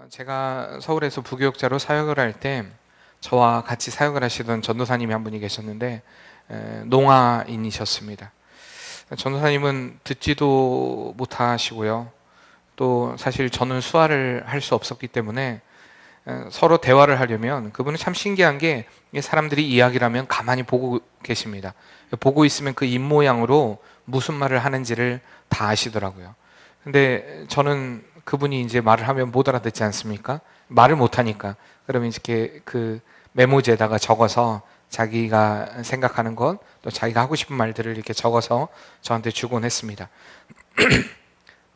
제가 서울에서 부교육자로 사역을 할 때 저와 같이 사역을 하시던 전도사님이 한 분이 계셨는데 농아인이셨습니다. 전도사님은 듣지도 못하시고요. 또 사실 저는 수화를 할 수 없었기 때문에 서로 대화를 하려면 그분은 참 신기한 게 사람들이 이야기를 하면 가만히 보고 계십니다. 보고 있으면 그 입모양으로 무슨 말을 하는지를 다 아시더라고요. 근데 저는 그분이 이제 말을 하면 못 알아듣지 않습니까? 말을 못 하니까. 그러면 이렇게 그 메모지에다가 적어서 자기가 생각하는 것, 또 자기가 하고 싶은 말들을 이렇게 적어서 저한테 주곤 했습니다.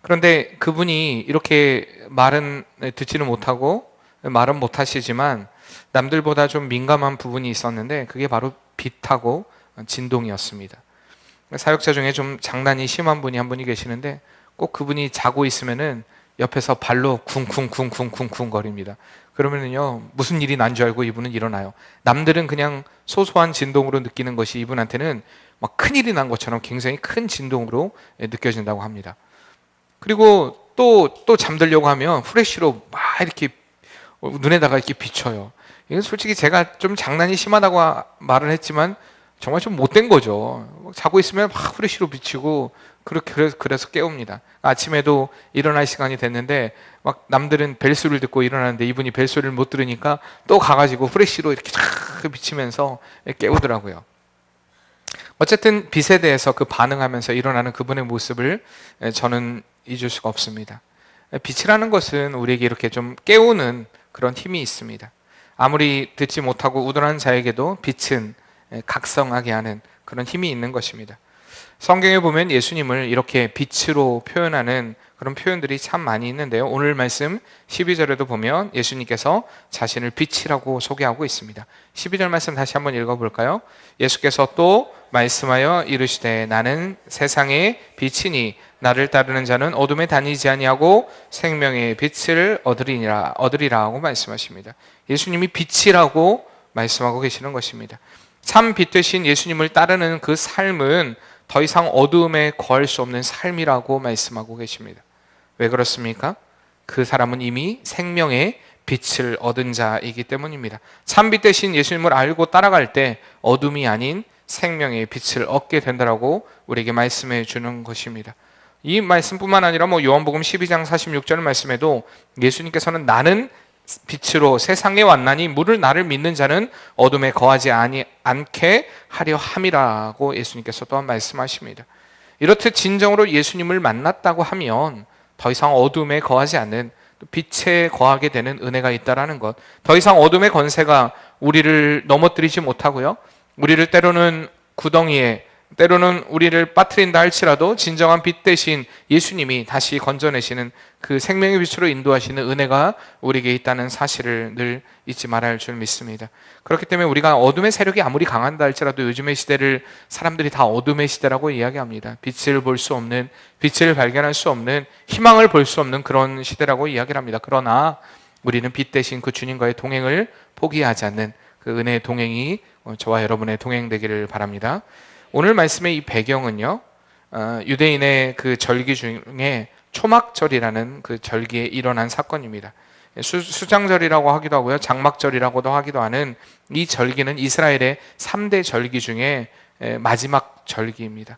그런데 그분이 이렇게 말은 듣지는 못하고 말은 못하시지만 남들보다 좀 민감한 부분이 있었는데 그게 바로 빛하고 진동이었습니다. 사역자 중에 좀 장난이 심한 분이 한 분이 계시는데 꼭 그분이 자고 있으면은 옆에서 발로 쿵쿵쿵쿵쿵쿵 거립니다. 그러면은요 무슨 일이 난 줄 알고 이분은 일어나요. 남들은 그냥 소소한 진동으로 느끼는 것이 이분한테는 막 큰일이 난 것처럼 굉장히 큰 진동으로 느껴진다고 합니다. 그리고 또 잠들려고 하면 프레쉬로 막 이렇게 눈에다가 이렇게 비춰요. 이건 솔직히 제가 좀 장난이 심하다고 말을 했지만 정말 좀 못된 거죠. 자고 있으면 막 프레쉬로 비치고 그래서 깨웁니다. 아침에도 일어날 시간이 됐는데 막 남들은 벨소리를 듣고 일어나는데 이분이 벨소리를 못 들으니까 또 가가지고 프레쉬로 이렇게 쫙 비치면서 깨우더라고요. 어쨌든 빛에 대해서 그 반응하면서 일어나는 그분의 모습을 저는 잊을 수가 없습니다. 빛이라는 것은 우리에게 이렇게 좀 깨우는 그런 힘이 있습니다. 아무리 듣지 못하고 우둔한 자에게도 빛은 각성하게 하는 그런 힘이 있는 것입니다. 성경에 보면 예수님을 이렇게 빛으로 표현하는 그런 표현들이 참 많이 있는데요. 오늘 말씀 12절에도 보면 예수님께서 자신을 빛이라고 소개하고 있습니다. 12절 말씀 다시 한번 읽어볼까요? 예수께서 또 말씀하여 이르시되 나는 세상의 빛이니 나를 따르는 자는 어둠에 다니지 아니하고 생명의 빛을 얻으리라 하고 말씀하십니다. 예수님이 빛이라고 말씀하고 계시는 것입니다. 참 빛 되신 예수님을 따르는 그 삶은 더 이상 어두움에 거할 수 없는 삶이라고 말씀하고 계십니다. 왜 그렇습니까? 그 사람은 이미 생명의 빛을 얻은 자이기 때문입니다. 참 빛 되신 예수님을 알고 따라갈 때 어둠이 아닌 생명의 빛을 얻게 된다라고 우리에게 말씀해 주는 것입니다. 이 말씀뿐만 아니라 요한복음 12장 46절 말씀에도 예수님께서는 나는 빛으로 세상에 왔나니 물을 나를 믿는 자는 어둠에 거하지 않게 하려 함이라고 예수님께서 또한 말씀하십니다. 이렇듯 진정으로 예수님을 만났다고 하면 더 이상 어둠에 거하지 않는 빛에 거하게 되는 은혜가 있다라는 것, 더 이상 어둠의 권세가 우리를 넘어뜨리지 못하고요, 우리를 때로는 구덩이에, 때로는 우리를 빠뜨린다 할지라도 진정한 빛 대신 예수님이 다시 건져내시는 그 생명의 빛으로 인도하시는 은혜가 우리에게 있다는 사실을 늘 잊지 말아야 할 줄 믿습니다. 그렇기 때문에 우리가 어둠의 세력이 아무리 강한다 할지라도 요즘의 시대를 사람들이 다 어둠의 시대라고 이야기합니다. 빛을 볼 수 없는, 빛을 발견할 수 없는, 희망을 볼 수 없는 그런 시대라고 이야기를 합니다. 그러나 우리는 빛 대신 그 주님과의 동행을 포기하지 않는 그 은혜의 동행이 저와 여러분의 동행되기를 바랍니다. 오늘 말씀의 이 배경은요, 유대인의 그 절기 중에 초막절이라는 그 절기에 일어난 사건입니다. 수장절이라고 하기도 하고요, 장막절이라고도 하기도 하는 이 절기는 이스라엘의 3대 절기 중에 마지막 절기입니다.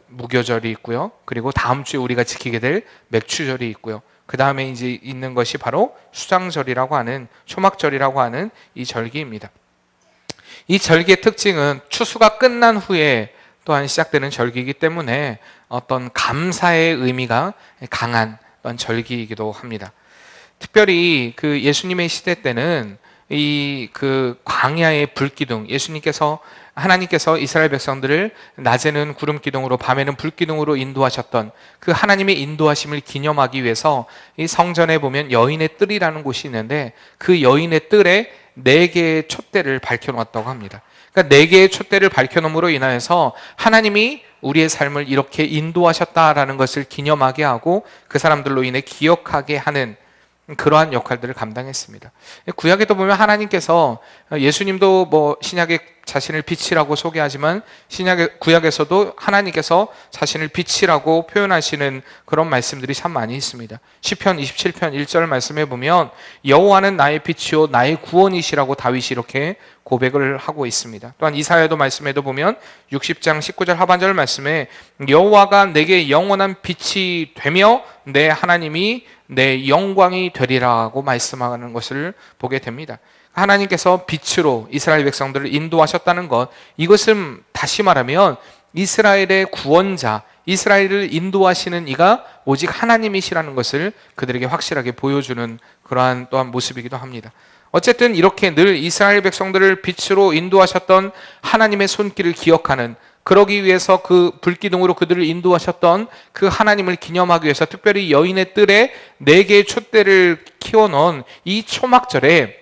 무교절이 있고요, 그리고 다음 주에 우리가 지키게 될 맥추절이 있고요, 그 다음에 이제 있는 것이 바로 수장절이라고 하는, 초막절이라고 하는 이 절기입니다. 이 절기의 특징은 추수가 끝난 후에 또한 시작되는 절기이기 때문에 어떤 감사의 의미가 강한 어떤 절기이기도 합니다. 특별히 그 예수님의 시대 때는 이 그 광야의 불기둥, 하나님께서 이스라엘 백성들을 낮에는 구름 기둥으로 밤에는 불 기둥으로 인도하셨던 그 하나님의 인도하심을 기념하기 위해서 이 성전에 보면 여인의 뜰이라는 곳이 있는데 그 여인의 뜰에 4개의 촛대를 밝혀놓았다고 합니다. 그러니까 4개의 촛대를 밝혀놓음으로 인하여서 하나님이 우리의 삶을 이렇게 인도하셨다라는 것을 기념하게 하고 그 사람들로 인해 기억하게 하는 그러한 역할들을 감당했습니다. 구약에도 보면 하나님께서 예수님도 신약의 자신을 빛이라고 소개하지만 구약에서도 하나님께서 자신을 빛이라고 표현하시는 그런 말씀들이 참 많이 있습니다. 시편 27편 1절 말씀에 보면 여호와는 나의 빛이요 나의 구원이시라고 다윗이 이렇게 고백을 하고 있습니다. 또한 이사야도 말씀에도 보면 60장 19절 하반절 말씀에 여호와가 내게 영원한 빛이 되며 내 하나님이 내 영광이 되리라고 말씀하는 것을 보게 됩니다. 하나님께서 빛으로 이스라엘 백성들을 인도하셨다는 것, 이것은 다시 말하면 이스라엘의 구원자, 이스라엘을 인도하시는 이가 오직 하나님이시라는 것을 그들에게 확실하게 보여주는 그러한 또한 모습이기도 합니다. 어쨌든 이렇게 늘 이스라엘 백성들을 빛으로 인도하셨던 하나님의 손길을 기억하는, 그러기 위해서 그 불기둥으로 그들을 인도하셨던 그 하나님을 기념하기 위해서 특별히 여인의 뜰에 4개의 촛대를 키워놓은 이 초막절에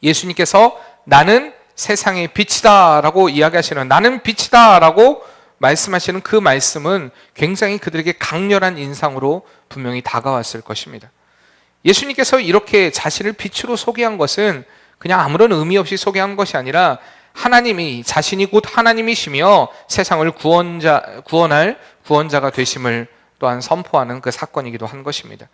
예수님께서 나는 세상의 빛이다 라고 이야기하시는, 나는 빛이다 라고 말씀하시는 그 말씀은 굉장히 그들에게 강렬한 인상으로 분명히 다가왔을 것입니다. 예수님께서 이렇게 자신을 빛으로 소개한 것은 그냥 아무런 의미 없이 소개한 것이 아니라 하나님이, 자신이 곧 하나님이시며 세상을 구원할 구원자가 되심을 또한 선포하는 그 사건이기도 한 것입니다.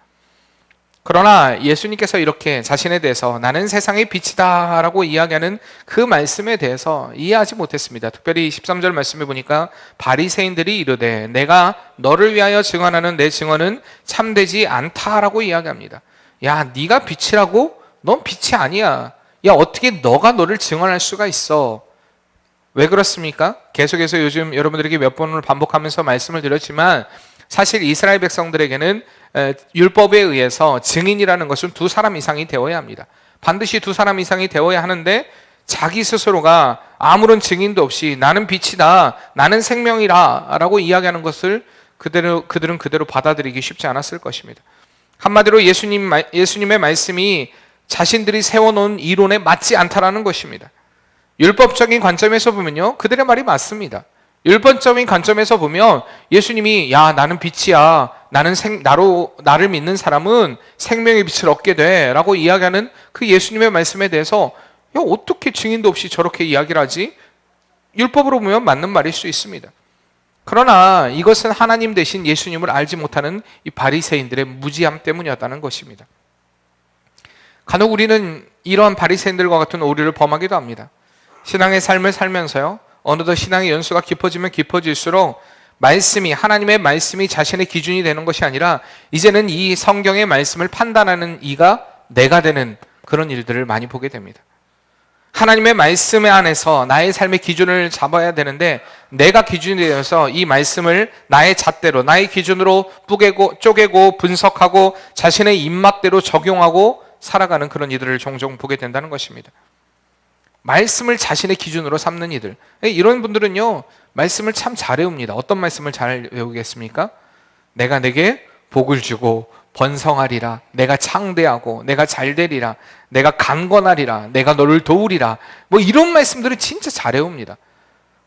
그러나 예수님께서 이렇게 자신에 대해서 나는 세상의 빛이다 라고 이야기하는 그 말씀에 대해서 이해하지 못했습니다. 특별히 13절 말씀에 보니까 바리새인들이 이르되 내가 너를 위하여 증언하는 내 증언은 참되지 않다라고 이야기합니다. 야, 네가 빛이라고? 넌 빛이 아니야. 야, 어떻게 너가 너를 증언할 수가 있어? 왜 그렇습니까? 계속해서 요즘 여러분들에게 몇 번을 반복하면서 말씀을 드렸지만 사실 이스라엘 백성들에게는 율법에 의해서 증인이라는 것은 2사람 이상이 되어야 합니다. 반드시 2사람 이상이 되어야 하는데 자기 스스로가 아무런 증인도 없이 나는 빛이다, 나는 생명이라 라고 이야기하는 것을 그들은 그대로 받아들이기 쉽지 않았을 것입니다. 한마디로 예수님의 말씀이 자신들이 세워놓은 이론에 맞지 않다라는 것입니다. 율법적인 관점에서 보면요, 그들의 말이 맞습니다. 율법적인 관점에서 보면 예수님이 야, 나는 빛이야, 나를 믿는 사람은 생명의 빛을 얻게 돼 라고 이야기하는 그 예수님의 말씀에 대해서 야, 어떻게 증인도 없이 저렇게 이야기를 하지? 율법으로 보면 맞는 말일 수 있습니다. 그러나 이것은 하나님 대신 예수님을 알지 못하는 이 바리새인들의 무지함 때문이었다는 것입니다. 간혹 우리는 이러한 바리새인들과 같은 오류를 범하기도 합니다. 신앙의 삶을 살면서요, 어느덧 신앙의 연수가 깊어지면 깊어질수록 하나님의 말씀이 자신의 기준이 되는 것이 아니라 이제는 이 성경의 말씀을 판단하는 이가 내가 되는 그런 일들을 많이 보게 됩니다. 하나님의 말씀 안에서 나의 삶의 기준을 잡아야 되는데 내가 기준이 되어서 이 말씀을 나의 잣대로, 나의 기준으로 쪼개고 분석하고 자신의 입맛대로 적용하고 살아가는 그런 이들을 종종 보게 된다는 것입니다. 말씀을 자신의 기준으로 삼는 이들, 이런 분들은요 말씀을 참 잘 외웁니다. 어떤 말씀을 잘 외우겠습니까? 내가 내게 복을 주고 번성하리라, 내가 창대하고 내가 잘되리라, 내가 강건하리라, 내가 너를 도우리라, 뭐 이런 말씀들을 진짜 잘 외웁니다.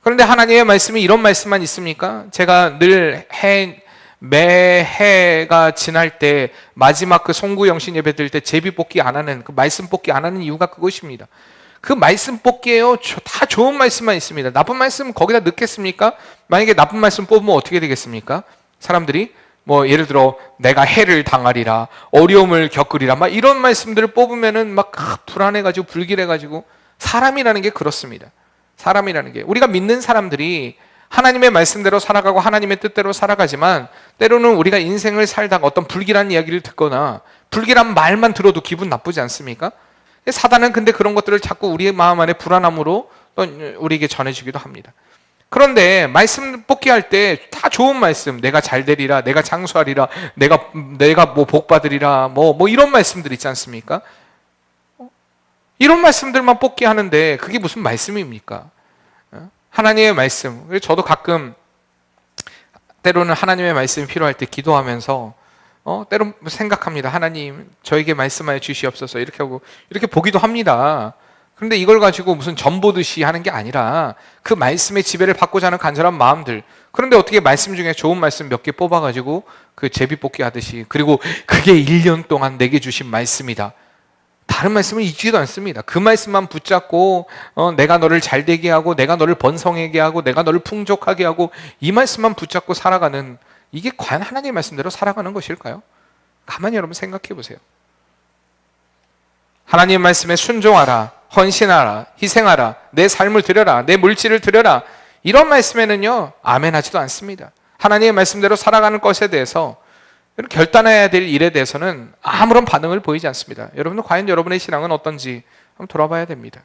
그런데 하나님의 말씀이 이런 말씀만 있습니까? 제가 늘 매해가 지날 때 마지막 그 송구영신 예배 드릴 때 제비 뽑기 안 하는, 그 말씀 뽑기 안 하는 이유가 그것입니다. 그 말씀 뽑기에요, 다 좋은 말씀만 있습니다. 나쁜 말씀 거기다 넣겠습니까? 만약에 나쁜 말씀 뽑으면 어떻게 되겠습니까? 사람들이 뭐 예를 들어 내가 해를 당하리라, 어려움을 겪으리라, 막 이런 말씀들을 뽑으면은 막 불안해가지고 불길해가지고. 사람이라는 게 그렇습니다. 사람이라는 게, 우리가 믿는 사람들이 하나님의 말씀대로 살아가고 하나님의 뜻대로 살아가지만 때로는 우리가 인생을 살다가 어떤 불길한 이야기를 듣거나 불길한 말만 들어도 기분 나쁘지 않습니까? 사단은 근데 그런 것들을 자꾸 우리의 마음 안에 불안함으로 또 우리에게 전해주기도 합니다. 그런데 말씀 뽑기 할 때 다 좋은 말씀, 내가 잘 되리라, 내가 장수하리라, 내가 뭐 복 받으리라, 뭐 이런 말씀들 있지 않습니까? 이런 말씀들만 뽑기 하는데 그게 무슨 말씀입니까? 하나님의 말씀. 그래서 저도 가끔 때로는 하나님의 말씀이 필요할 때 기도하면서 때로 생각합니다. 하나님, 저에게 말씀하여 주시옵소서, 이렇게 하고 이렇게 보기도 합니다. 그런데 이걸 가지고 무슨 전 보듯이 하는 게 아니라 그 말씀의 지배를 받고자 하는 간절한 마음들. 그런데 어떻게 말씀 중에 좋은 말씀 몇 개 뽑아가지고 그 제비 뽑기 하듯이, 그리고 그게 1년 동안 내게 주신 말씀이다, 다른 말씀을 읽지도 않습니다. 그 말씀만 붙잡고 내가 너를 잘되게 하고 내가 너를 번성하게 하고 내가 너를 풍족하게 하고 이 말씀만 붙잡고 살아가는, 이게 과연 하나님의 말씀대로 살아가는 것일까요? 가만히 여러분 생각해 보세요. 하나님의 말씀에 순종하라, 헌신하라, 희생하라, 내 삶을 드려라, 내 물질을 드려라, 이런 말씀에는요 아멘하지도 않습니다. 하나님의 말씀대로 살아가는 것에 대해서 결단해야 될 일에 대해서는 아무런 반응을 보이지 않습니다. 여러분은 과연 여러분의 신앙은 어떤지 한번 돌아봐야 됩니다.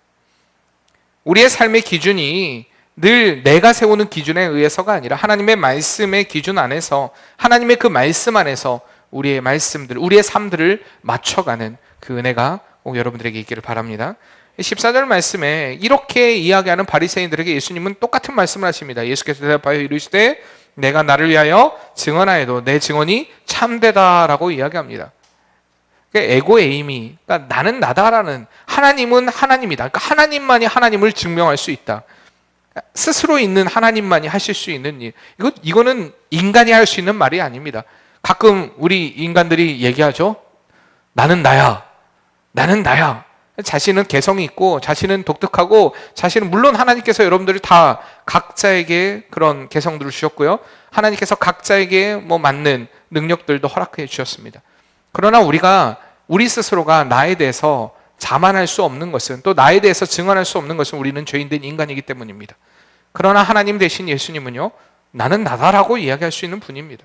우리의 삶의 기준이 늘 내가 세우는 기준에 의해서가 아니라 하나님의 말씀의 기준 안에서, 하나님의 그 말씀 안에서 우리의 말씀들, 우리의 삶들을 맞춰가는 그 은혜가 꼭 여러분들에게 있기를 바랍니다. 14절 말씀에 이렇게 이야기하는 바리새인들에게 예수님은 똑같은 말씀을 하십니다. 예수께서 대답하여 이르시되 내가 나를 위하여 증언하여도 내 증언이 참되다라고 이야기합니다. 그러니까 에고에이미, 그러니까 나는 나다라는, 하나님은 하나님이다. 그러니까 하나님만이 하나님을 증명할 수 있다. 스스로 있는 하나님만이 하실 수 있는 일. 이거는 인간이 할 수 있는 말이 아닙니다. 가끔 우리 인간들이 얘기하죠. 나는 나야. 나는 나야. 자신은 개성이 있고 자신은 독특하고 자신은, 물론 하나님께서 여러분들이 다 각자에게 그런 개성들을 주셨고요, 하나님께서 각자에게 맞는 능력들도 허락해 주셨습니다. 그러나 우리 스스로가 나에 대해서 자만할 수 없는 것은, 또 나에 대해서 증언할 수 없는 것은 우리는 죄인된 인간이기 때문입니다. 그러나 하나님 대신 예수님은요 나는 나다라고 이야기할 수 있는 분입니다.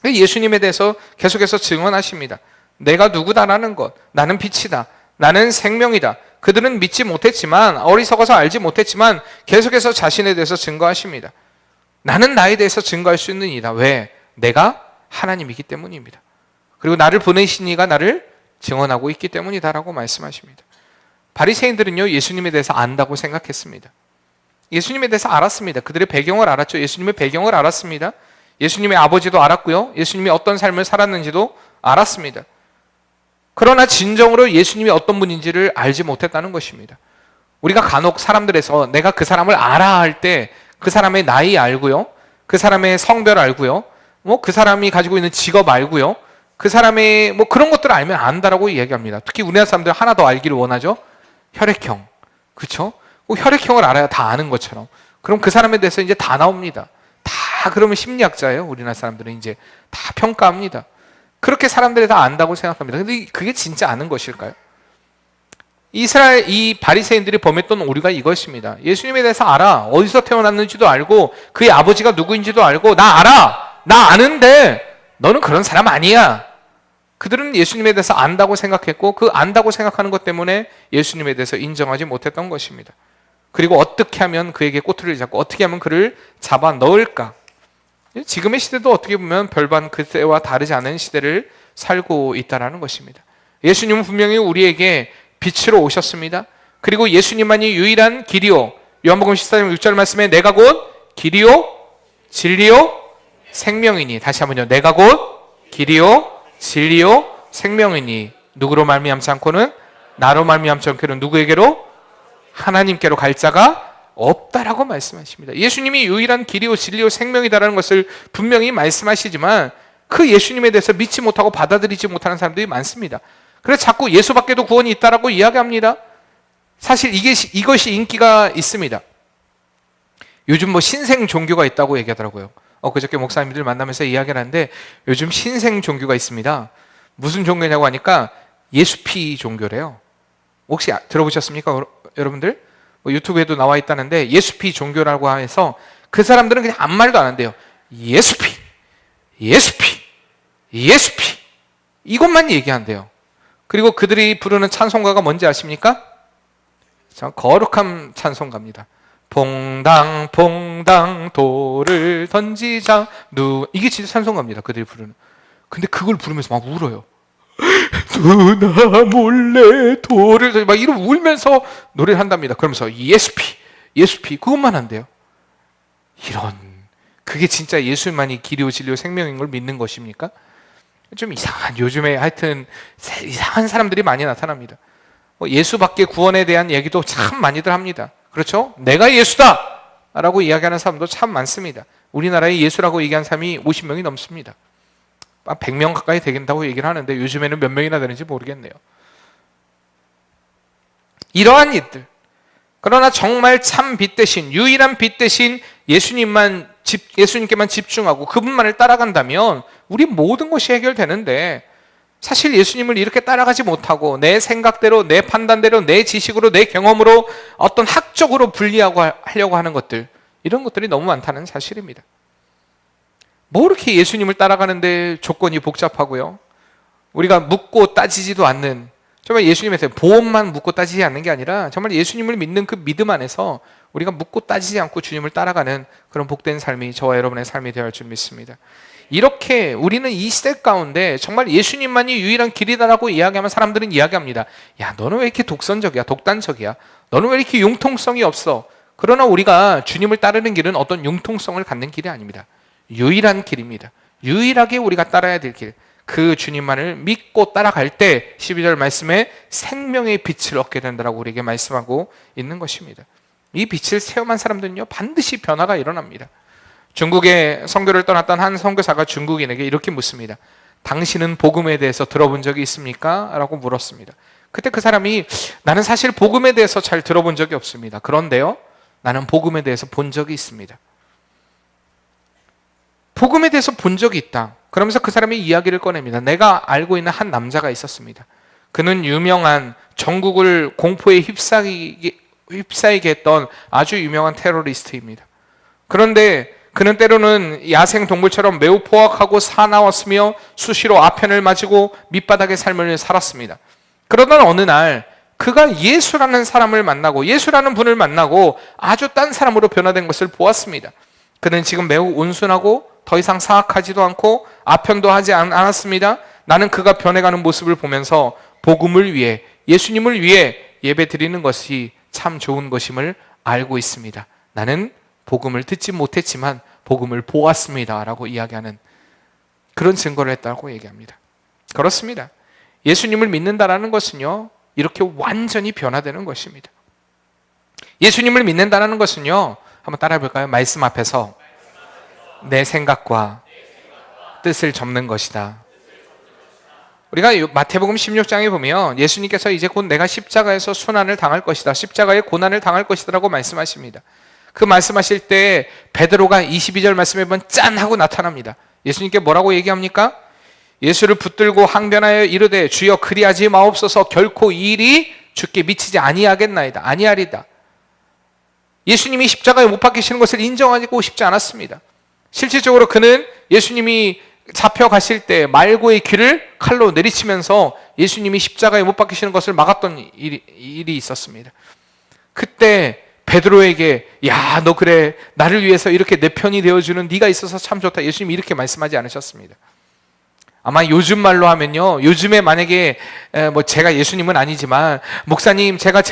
예수님에 대해서 계속해서 증언하십니다. 내가 누구다라는 것, 나는 빛이다, 나는 생명이다. 그들은 믿지 못했지만, 어리석어서 알지 못했지만 계속해서 자신에 대해서 증거하십니다. 나는 나에 대해서 증거할 수 있는 이다. 왜? 내가 하나님이기 때문입니다. 그리고 나를 보내신 이가 나를 증언하고 있기 때문이다라고 말씀하십니다. 바리새인들은요 예수님에 대해서 안다고 생각했습니다. 예수님에 대해서 알았습니다. 그들의 배경을 알았죠. 예수님의 배경을 알았습니다. 예수님의 아버지도 알았고요, 예수님이 어떤 삶을 살았는지도 알았습니다. 그러나 진정으로 예수님이 어떤 분인지를 알지 못했다는 것입니다. 우리가 간혹 사람들에서 내가 그 사람을 알아 할 때 그 사람의 나이 알고요, 그 사람의 성별 알고요, 그 사람이 가지고 있는 직업 알고요, 그 사람의 그런 것들을 알면 안다라고 이야기합니다. 특히 우리나라 사람들 하나 더 알기를 원하죠. 혈액형. 그렇죠? 혈액형을 알아야 다 아는 것처럼. 그럼 그 사람에 대해서 이제 다 나옵니다. 다 그러면 심리학자예요. 우리나라 사람들은 이제 다 평가합니다. 그렇게 사람들이 다 안다고 생각합니다. 근데 그게 진짜 아는 것일까요? 이 바리새인들이 범했던 오류가 이것입니다. 예수님에 대해서 알아. 어디서 태어났는지도 알고 그의 아버지가 누구인지도 알고 나 알아. 나 아는데 너는 그런 사람 아니야. 그들은 예수님에 대해서 안다고 생각했고 그 안다고 생각하는 것 때문에 예수님에 대해서 인정하지 못했던 것입니다. 그리고 어떻게 하면 그에게 꼬투리를 잡고 어떻게 하면 그를 잡아 넣을까? 지금의 시대도 어떻게 보면 별반 그때와 다르지 않은 시대를 살고 있다는 것입니다. 예수님은 분명히 우리에게 빛으로 오셨습니다. 그리고 예수님만이 유일한 길이요, 요한복음 14장 6절 말씀에 내가 곧 길이요 진리요 생명이니, 다시 한번요, 내가 곧 길이요 진리요 생명이니 누구로 말미암지 않고는, 나로 말미암지 않고는 누구에게로? 하나님께로 갈 자가 없다라고 말씀하십니다. 예수님이 유일한 길이요 진리요 생명이다라는 것을 분명히 말씀하시지만 그 예수님에 대해서 믿지 못하고 받아들이지 못하는 사람들이 많습니다. 그래서 자꾸 예수밖에도 구원이 있다라고 이야기합니다. 사실 이것이 인기가 있습니다. 요즘 신생 종교가 있다고 얘기하더라고요. 그저께 목사님들 만나면서 이야기를 하는데 요즘 신생 종교가 있습니다. 무슨 종교냐고 하니까 예수피 종교래요. 혹시 들어보셨습니까? 여러분들? 유튜브에도 나와 있다는데 예수피 종교라고 해서 그 사람들은 그냥 아무 말도 안 한대요. 예수피, 예수피, 예수피, 이것만 얘기한대요. 그리고 그들이 부르는 찬송가가 뭔지 아십니까? 거룩한 찬송가입니다. 봉당 봉당 돌을 던지자 이게 진짜 찬송가입니다. 그들이 부르는. 근데 그걸 부르면서 막 울어요. 누나 몰래 돌을 막 이러고 울면서 노래를 한답니다. 그러면서 예수피, 예수피 그것만 한대요. 이런, 그게 진짜 예수만이 길이요 진리요 생명인 걸 믿는 것입니까? 좀 이상한, 요즘에 하여튼 이상한 사람들이 많이 나타납니다. 예수밖에 구원에 대한 얘기도 참 많이들 합니다. 그렇죠? 내가 예수다 라고 이야기하는 사람도 참 많습니다. 우리나라에 예수라고 얘기한 사람이 50명이 넘습니다. 100명 가까이 되겠다고 얘기를 하는데 요즘에는 몇 명이나 되는지 모르겠네요. 이러한 일들. 그러나 정말 참 빛 대신, 유일한 빛 대신 예수님께만 집중하고 그분만을 따라간다면 우리 모든 것이 해결되는데, 사실 예수님을 이렇게 따라가지 못하고 내 생각대로, 내 판단대로, 내 지식으로, 내 경험으로 어떤 학적으로 분리하고 하려고 하는 것들, 이런 것들이 너무 많다는 사실입니다. 뭐 이렇게 예수님을 따라가는데 조건이 복잡하고요, 우리가 묻고 따지지도 않는, 정말 예수님에서 보험만 묻고 따지지 않는 게 아니라 정말 예수님을 믿는 그 믿음 안에서 우리가 묻고 따지지 않고 주님을 따라가는 그런 복된 삶이 저와 여러분의 삶이 되어야 할 줄 믿습니다. 이렇게 우리는 이 시대 가운데 정말 예수님만이 유일한 길이다라고 이야기하면 사람들은 이야기합니다. 야, 너는 왜 이렇게 독선적이야, 독단적이야, 너는 왜 이렇게 융통성이 없어. 그러나 우리가 주님을 따르는 길은 어떤 융통성을 갖는 길이 아닙니다. 유일한 길입니다. 유일하게 우리가 따라야 될 길, 그 주님만을 믿고 따라갈 때 12절 말씀에 생명의 빛을 얻게 된다라고 우리에게 말씀하고 있는 것입니다. 이 빛을 체험한 사람들은요, 반드시 변화가 일어납니다. 중국에 선교를 떠났던 한 선교사가 중국인에게 이렇게 묻습니다. 당신은 복음에 대해서 들어본 적이 있습니까? 라고 물었습니다. 그때 그 사람이, 나는 사실 복음에 대해서 잘 들어본 적이 없습니다. 그런데요, 나는 복음에 대해서 본 적이 있습니다. 복음에 대해서 본 적이 있다. 그러면서 그 사람이 이야기를 꺼냅니다. 내가 알고 있는 한 남자가 있었습니다. 그는 유명한, 전국을 공포에 휩싸이게 했던 아주 유명한 테러리스트입니다. 그런데 그는 때로는 야생 동물처럼 매우 포악하고 사나웠으며 수시로 아편을 맞고 밑바닥의 삶을 살았습니다. 그러던 어느 날 그가 예수라는 사람을 만나고, 예수라는 분을 만나고 아주 딴 사람으로 변화된 것을 보았습니다. 그는 지금 매우 온순하고 더 이상 사악하지도 않고 아편도 하지 않았습니다. 나는 그가 변해가는 모습을 보면서 복음을 위해, 예수님을 위해 예배 드리는 것이 참 좋은 것임을 알고 있습니다. 나는 복음을 듣지 못했지만 복음을 보았습니다 라고 이야기하는 그런 증거를 했다고 얘기합니다. 그렇습니다. 예수님을 믿는다라는 것은요, 이렇게 완전히 변화되는 것입니다. 예수님을 믿는다는 것은요, 한번 따라해 볼까요? 말씀 앞에서 내 생각과 뜻을 접는 것이다. 우리가 마태복음 16장에 보면 예수님께서 이제 곧 내가 십자가에서 순환을 당할 것이다, 십자가의 고난을 당할 것이다 라고 말씀하십니다. 그 말씀하실 때 베드로가 22절 말씀에 보면 짠 하고 나타납니다. 예수님께 뭐라고 얘기합니까? 예수를 붙들고 항변하여 이르되 주여 그리하지 마옵소서, 결코 이 일이 주께 미치지 아니하겠나이다, 아니하리다. 예수님이 십자가에 못 박히시는 것을 인정하고 싶지 않았습니다. 실질적으로 그는 예수님이 잡혀가실 때 말고의 귀를 칼로 내리치면서 예수님이 십자가에 못 박히시는 것을 막았던 일이 있었습니다. 그때 베드로에게, 야, 너 그래, 나를 위해서 이렇게 내 편이 되어주는 네가 있어서 참 좋다, 예수님이 이렇게 말씀하지 않으셨습니다. 아마 요즘 말로 하면요, 요즘에 만약에 제가 예수님은 아니지만 목사님, 제가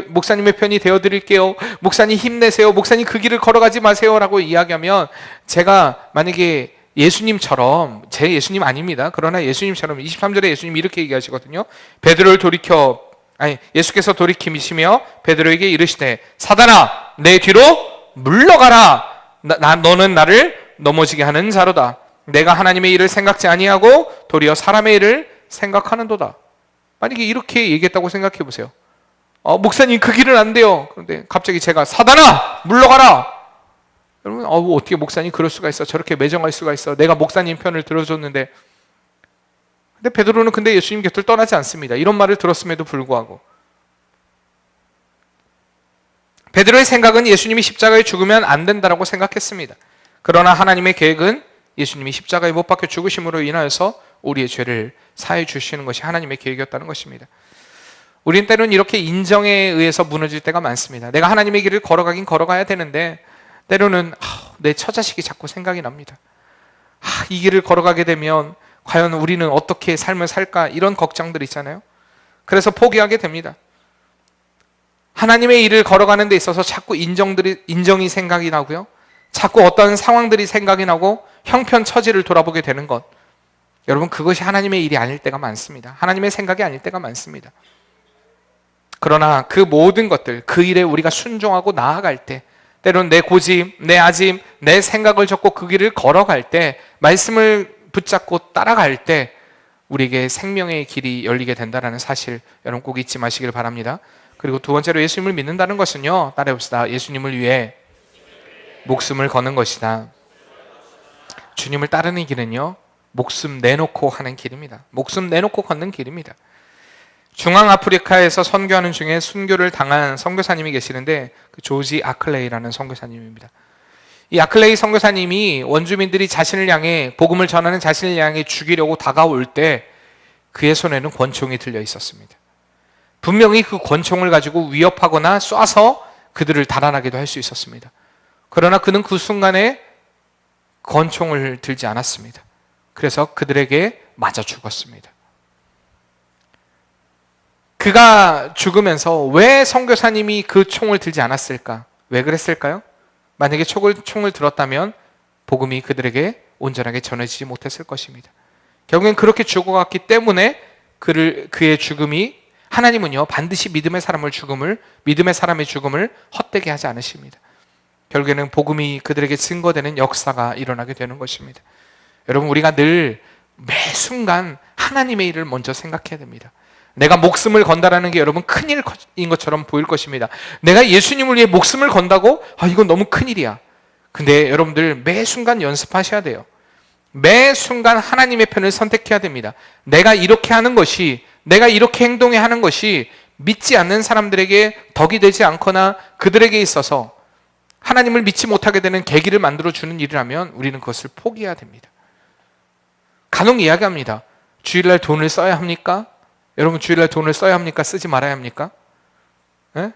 목사님의 편이 되어드릴게요, 목사님 힘내세요, 목사님 그 길을 걸어가지 마세요 라고 이야기하면, 제가 만약에 예수님처럼, 제 예수님 아닙니다, 그러나 예수님처럼 23절에 예수님이 이렇게 얘기하시거든요. 예수께서 돌이키시며 베드로에게 이르시되 사단아 내 뒤로 물러가라, 너는 나를 넘어지게 하는 자로다. 내가 하나님의 일을 생각지 아니하고 도리어 사람의 일을 생각하는도다. 만약에 이렇게 얘기했다고 생각해 보세요. 목사님 그 길은 안 돼요. 그런데 갑자기 제가 사단아 물러가라. 여러분, 어떻게 목사님 그럴 수가 있어, 저렇게 매정할 수가 있어, 내가 목사님 편을 들어줬는데. 근데 베드로는 근데 예수님 곁을 떠나지 않습니다. 이런 말을 들었음에도 불구하고 베드로의 생각은 예수님이 십자가에 죽으면 안 된다라고 생각했습니다. 그러나 하나님의 계획은 예수님이 십자가에 못 박혀 죽으심으로 인하여서 우리의 죄를 사해 주시는 것이 하나님의 계획이었다는 것입니다. 우린 때로는 이렇게 인정에 의해서 무너질 때가 많습니다. 내가 하나님의 길을 걸어가긴 걸어가야 되는데 때로는 내 처자식이 자꾸 생각이 납니다. 이 길을 걸어가게 되면 과연 우리는 어떻게 삶을 살까, 이런 걱정들 있잖아요. 그래서 포기하게 됩니다. 하나님의 일을 걸어가는 데 있어서 자꾸 인정이 생각이 나고요, 자꾸 어떤 상황들이 생각이 나고 형편 처지를 돌아보게 되는 것, 여러분, 그것이 하나님의 일이 아닐 때가 많습니다. 하나님의 생각이 아닐 때가 많습니다. 그러나 그 모든 것들, 그 일에 우리가 순종하고 나아갈 때, 때로는 내 고집, 내 아집, 내 생각을 접고 그 길을 걸어갈 때, 말씀을 붙잡고 따라갈 때 우리에게 생명의 길이 열리게 된다는 사실, 여러분 꼭 잊지 마시길 바랍니다. 그리고 두 번째로 예수님을 믿는다는 것은요, 따라해봅시다. 예수님을 위해 목숨을 거는 것이다. 주님을 따르는 길은요, 목숨 내놓고 하는 길입니다. 목숨 내놓고 걷는 길입니다. 중앙아프리카에서 선교하는 중에 순교를 당한 선교사님이 계시는데 그 조지 아클레이라는 선교사님입니다. 이 아클레이 선교사님이 원주민들이 자신을 향해 복음을 전하는 자신을 향해 죽이려고 다가올 때 그의 손에는 권총이 들려 있었습니다. 분명히 그 권총을 가지고 위협하거나 쏴서 그들을 달아나게도 할 수 있었습니다. 그러나 그는 그 순간에 권총을 들지 않았습니다. 그래서 그들에게 맞아 죽었습니다. 그가 죽으면서 왜 선교사님이 그 총을 들지 않았을까? 왜 그랬을까요? 만약에 총을 들었다면 복음이 그들에게 온전하게 전해지지 못했을 것입니다. 결국엔 그렇게 죽어갔기 때문에 그의 죽음이, 하나님은요 반드시 믿음의 사람의 죽음을 헛되게 하지 않으십니다. 결국에는 복음이 그들에게 증거되는 역사가 일어나게 되는 것입니다. 여러분, 우리가 늘 매 순간 하나님의 일을 먼저 생각해야 됩니다. 내가 목숨을 건다라는 게 여러분 큰일인 것처럼 보일 것입니다. 내가 예수님을 위해 목숨을 건다고? 이건 너무 큰일이야. 근데 여러분들 매 순간 연습하셔야 돼요. 매 순간 하나님의 편을 선택해야 됩니다. 내가 이렇게 하는 것이, 내가 이렇게 행동해야 하는 것이 믿지 않는 사람들에게 덕이 되지 않거나 그들에게 있어서 하나님을 믿지 못하게 되는 계기를 만들어주는 일이라면 우리는 그것을 포기해야 됩니다. 간혹 이야기합니다. 주일날 돈을 써야 합니까? 여러분, 주일날 돈을 써야 합니까? 쓰지 말아야 합니까?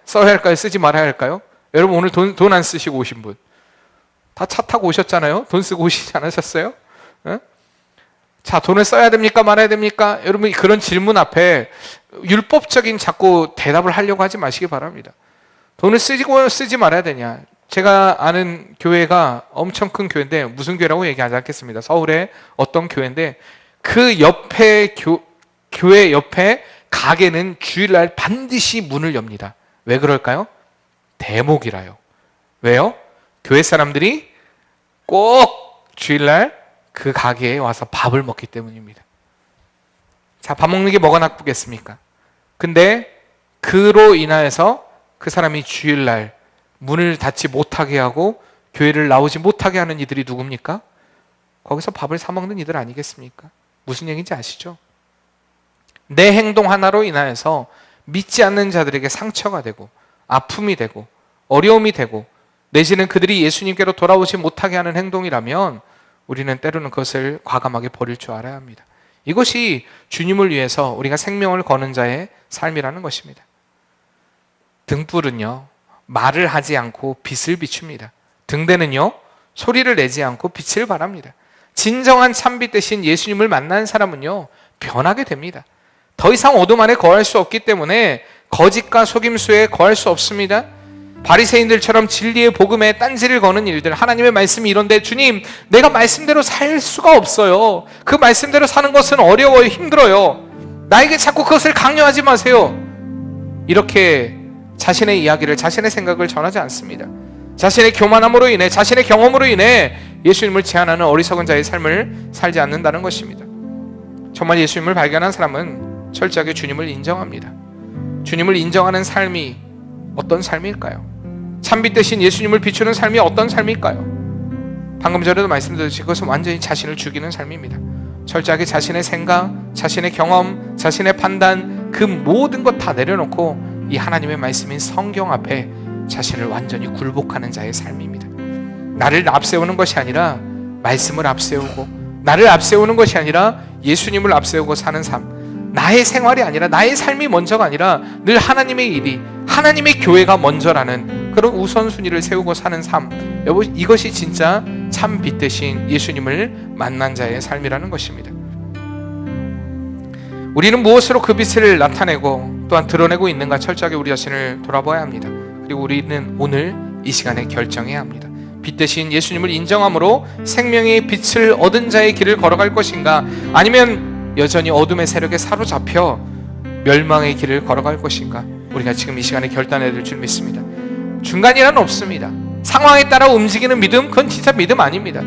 써야 할까요? 쓰지 말아야 할까요? 여러분, 오늘 돈 안 쓰시고 오신 분 다 차 타고 오셨잖아요. 돈 쓰고 오시지 않으셨어요? 자, 돈을 써야 됩니까? 말아야 됩니까? 여러분, 그런 질문 앞에 율법적인 자꾸 대답을 하려고 하지 마시기 바랍니다. 돈을 쓰지 말아야 되냐? 제가 아는 교회가 엄청 큰 교회인데, 무슨 교회라고 얘기하지 않겠습니다. 서울의 어떤 교회인데, 그 옆에 교회 옆에 가게는 주일날 반드시 문을 엽니다. 왜 그럴까요? 대목이라요. 왜요? 교회 사람들이 꼭 주일날 그 가게에 와서 밥을 먹기 때문입니다. 자, 밥 먹는 게 뭐가 나쁘겠습니까? 근데 그로 인하여서 그 사람이 주일날 문을 닫지 못하게 하고 교회를 나오지 못하게 하는 이들이 누굽니까? 거기서 밥을 사 먹는 이들 아니겠습니까? 무슨 얘기인지 아시죠? 내 행동 하나로 인하여서 믿지 않는 자들에게 상처가 되고 아픔이 되고 어려움이 되고 내지는 그들이 예수님께로 돌아오지 못하게 하는 행동이라면 우리는 때로는 그것을 과감하게 버릴 줄 알아야 합니다. 이것이 주님을 위해서 우리가 생명을 거는 자의 삶이라는 것입니다. 등불은요, 말을 하지 않고 빛을 비춥니다. 등대는요, 소리를 내지 않고 빛을 발합니다. 진정한 참빛 대신 예수님을 만난 사람은요, 변하게 됩니다. 더 이상 어둠 안에 거할 수 없기 때문에 거짓과 속임수에 거할 수 없습니다. 바리새인들처럼 진리의 복음에 딴지를 거는 일들, 하나님의 말씀이 이런데 주님, 내가 말씀대로 살 수가 없어요. 그 말씀대로 사는 것은 어려워요, 힘들어요. 나에게 자꾸 그것을 강요하지 마세요. 이렇게 자신의 이야기를, 자신의 생각을 전하지 않습니다. 자신의 교만함으로 인해, 자신의 경험으로 인해 예수님을 제한하는 어리석은 자의 삶을 살지 않는다는 것입니다. 정말 예수님을 발견한 사람은 철저하게 주님을 인정합니다. 주님을 인정하는 삶이 어떤 삶일까요? 참빛 대신 예수님을 비추는 삶이 어떤 삶일까요? 방금 전에도 말씀드렸듯이 그것은 완전히 자신을 죽이는 삶입니다. 철저하게 자신의 생각, 자신의 경험, 자신의 판단, 그 모든 것 다 내려놓고 이 하나님의 말씀인 성경 앞에 자신을 완전히 굴복하는 자의 삶입니다. 나를 앞세우는 것이 아니라 말씀을 앞세우고, 나를 앞세우는 것이 아니라 예수님을 앞세우고 사는 삶, 나의 생활이 아니라, 나의 삶이 먼저가 아니라 늘 하나님의 일이, 하나님의 교회가 먼저라는 그런 우선순위를 세우고 사는 삶, 이것이 진짜 참 빛 대신 예수님을 만난 자의 삶이라는 것입니다. 우리는 무엇으로 그 빛을 나타내고 또한 드러내고 있는가 철저하게 우리 자신을 돌아봐야 합니다. 그리고 우리는 오늘 이 시간에 결정해야 합니다. 빛 대신 예수님을 인정함으로 생명의 빛을 얻은 자의 길을 걸어갈 것인가, 아니면 여전히 어둠의 세력에 사로잡혀 멸망의 길을 걸어갈 것인가, 우리가 지금 이 시간에 결단해야 될 줄 믿습니다. 중간이란 없습니다. 상황에 따라 움직이는 믿음, 그건 진짜 믿음 아닙니다.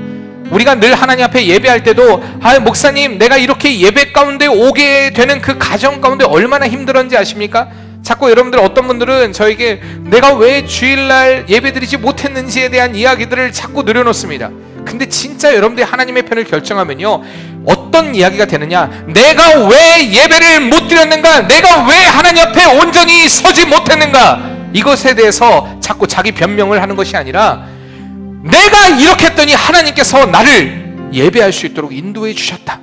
우리가 늘 하나님 앞에 예배할 때도, 목사님, 내가 이렇게 예배 가운데 오게 되는 그 가정 가운데 얼마나 힘들었는지 아십니까? 자꾸 여러분들 어떤 분들은 저에게 내가 왜 주일날 예배드리지 못했는지에 대한 이야기들을 자꾸 늘어놓습니다. 근데 진짜 여러분들이 하나님의 편을 결정하면요, 어떤 이야기가 되느냐, 내가 왜 예배를 못 드렸는가, 내가 왜 하나님 앞에 온전히 서지 못했는가, 이것에 대해서 자꾸 자기 변명을 하는 것이 아니라 내가 이렇게 했더니 하나님께서 나를 예배할 수 있도록 인도해 주셨다,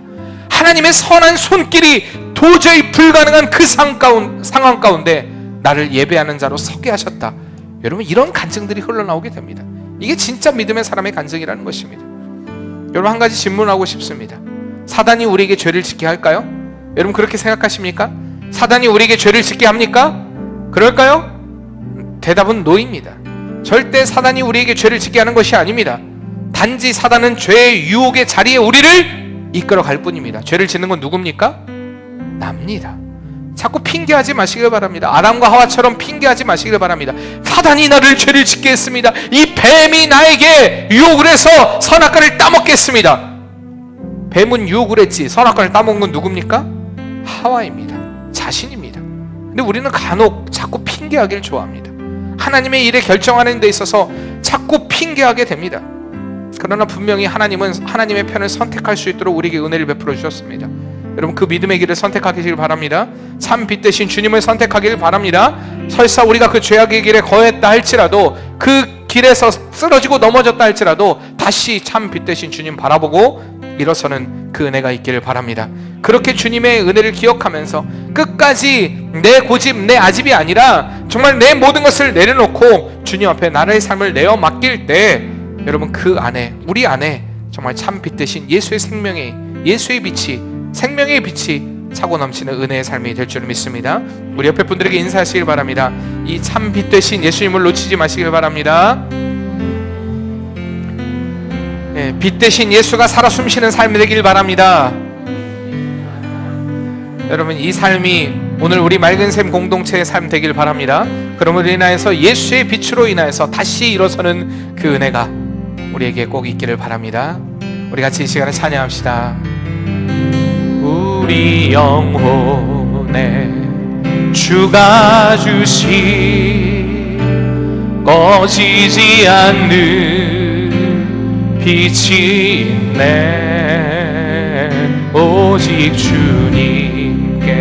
하나님의 선한 손길이 도저히 불가능한 그 상황 가운데 나를 예배하는 자로 서게 하셨다. 여러분, 이런 간증들이 흘러나오게 됩니다. 이게 진짜 믿음의 사람의 간증이라는 것입니다. 여러분, 한 가지 질문하고 싶습니다. 사단이 우리에게 죄를 짓게 할까요? 여러분, 그렇게 생각하십니까? 사단이 우리에게 죄를 짓게 합니까? 그럴까요? 대답은 노입니다. 절대 사단이 우리에게 죄를 짓게 하는 것이 아닙니다. 단지 사단은 죄의 유혹의 자리에 우리를 이끌어 갈 뿐입니다. 죄를 짓는 건 누굽니까? 납니다. 자꾸 핑계하지 마시길 바랍니다. 아담과 하와처럼 핑계하지 마시길 바랍니다. 사단이 나를 죄를 짓게 했습니다. 이 뱀이 나에게 유혹을 해서 선악과를 따먹게 했습니다. 뱀은 유혹을 했지 선악과를 따먹은 건 누굽니까? 하와입니다. 자신입니다. 근데 우리는 간혹 자꾸 핑계하기를 좋아합니다. 하나님의 일에 결정하는 데 있어서 자꾸 핑계하게 됩니다. 그러나 분명히 하나님은 하나님의 편을 선택할 수 있도록 우리에게 은혜를 베풀어 주셨습니다. 여러분, 그 믿음의 길을 선택하기를 바랍니다. 참 빛 대신 주님을 선택하기를 바랍니다. 설사 우리가 그 죄악의 길에 거했다 할지라도, 그 길에서 쓰러지고 넘어졌다 할지라도 다시 참 빛 대신 주님 바라보고 일어서는 그 은혜가 있기를 바랍니다. 그렇게 주님의 은혜를 기억하면서 끝까지 내 고집, 내 아집이 아니라 정말 내 모든 것을 내려놓고 주님 앞에 나의 삶을 내어 맡길 때, 여러분, 그 안에, 우리 안에 정말 참 빛 대신 예수의 생명의, 예수의 빛이, 생명의 빛이 차고 넘치는 은혜의 삶이 될 줄 믿습니다. 우리 옆에 분들에게 인사하시길 바랍니다. 이 참 빛 되신 예수님을 놓치지 마시길 바랍니다. 빛 대신 예수가 살아 숨쉬는 삶이 되길 바랍니다. 여러분, 이 삶이 오늘 우리 맑은 샘 공동체의 삶 되길 바랍니다. 그러므로 인하여서 예수의 빛으로 인하여서 다시 일어서는 그 은혜가 우리에게 꼭 있기를 바랍니다. 우리 같이 이 시간에 찬양합시다. 우리 영혼에 주가 주신 꺼지지 않는 빛이 있네. 오직 주님께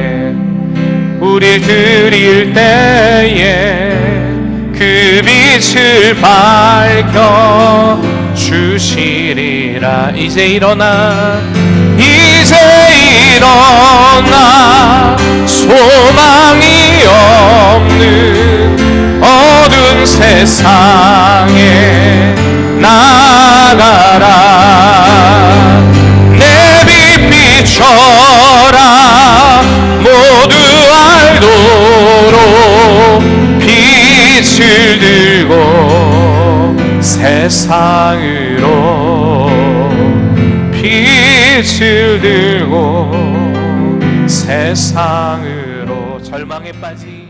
우릴 드릴 때에 그 빛을 밝혀 주시리라. 이제 일어나 소망이 없는 어두운 세상에 나가라. 내 빛 비춰라. 모두 알도록 빛을 들고 세상으로, 빛을 들고 세상으로 절망에 빠진